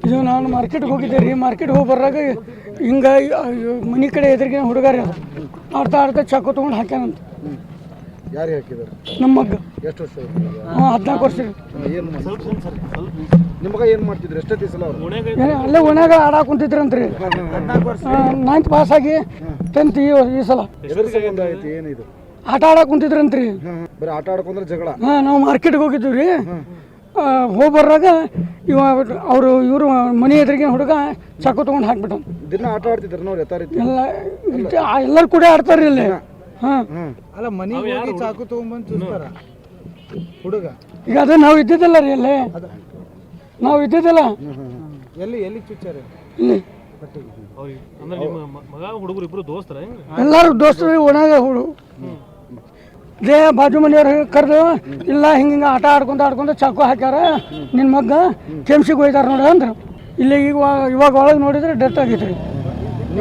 ಇದು ನಾನು ಮಾರ್ಕೆಟ್ಗೆ ಹೋಗಿದ್ದೆ ರೀ. ಮಾರ್ಕೆಟ್ಗೆ ಹೋಗಿ ಬರ್ರಾಗ ಹಿಂಗೆ ಮನೆ ಕಡೆ ಎದುರಿಗೆ ಹುಡುಗಾರಿ ಅದು ಆಡ್ತಾ ಆಡ್ತಾ ಚಾಕು ತೊಗೊಂಡು ಹಾಕ್ಯಾನಂತ. ಯಾರು ಹಾಕಿದಾರೆ? ನಮ್ಮ ಮಗ್ಗ. ಎಷ್ಟು ವರ್ಷ? 14 ವರ್ಷ ರೀ. ಏನು ನಿಮ್ಮ ಮಗ ಏನು ಮಾಡ್ತಿದ್ರು? ಎಷ್ಟೇ ದಿವಸ ಅಲ್ಲೇ ಓಣ್ಯಾಗ ಆಡಾಕ ಕುಂತಿದ್ರಂತ್ರಿ. 9th ಪಾಸ್ ಆಗಿ 10th ಈ ಸಲ ಏನಿದು ಆಟ ಆಡಾಕ ಕುಂತಿದ್ರಂತ್ರಿ. ಬರೀ ಆಟ ಆಡ್ಕೊಂಡ್ರೆ ಜಗಳ. ನಾವು ಮಾರ್ಕೆಟ್ಗೆ ಹೋಗಿದ್ದೀವಿ ರೀ. ಹೋಗಿ ಬರ್ರಾಗ ಇವರು ಮನೆ ಎದುರಿಗೆ ಹುಡುಗ ಚಾಕು ತೊಗೊಂಡು ಹಾಕ್ಬಿಟ್ಟ. ದಿನ ಆಟ ಆಡ್ತಿದ್ರು ನೋಡಿ ಎಲ್ಲರೂ ಕೂಡ ಆಡ್ತಾರ್ರಿ ಇಲ್ಲಿ. ಅಲ್ಲ ಮನೆಗೆ ಹೋಗಿ ಚಾಕು ತೊಗೊಂಡ್ಬಂದು ಚೂಸ್ತಾರ ಹುಡುಗ. ಈಗ ಅದೇ ನಾವು ಇದ್ದಿದ್ದಲ್ಲ ರೀ ಅಲ್ಲಿ. ನಾವು ಇದ್ದಿದ್ದಲ್ಲ ಎಲ್ಲಿ ಎಲ್ಲಿ ಚುಚ್ಚಾರೆ? ಇಲ್ಲಿ ಎಲ್ಲರೂ ದೋಸ್ತರು ಒಣಗ ಹುಡು ಇದೇ ಬಾಜು ಮನೆಯವ್ರು ಕರೆದು ಇಲ್ಲ ಹಿಂಗೆ ಆಟ ಆಡ್ಕೊಂತ ಚಾಕು ಹಾಕ್ಯಾರ ನಿನ್ನ ಮಗ್ಗ ಕೆಮ್ಸಿಗೆ ಹೋಯ್ತಾರ ನೋಡ ಅಂದ್ರೆ ಇಲ್ಲಿ ಇವಾಗ ಒಳಗೆ ನೋಡಿದ್ರೆ ಡೆತ್ ಆಗೈತೆ ರೀ.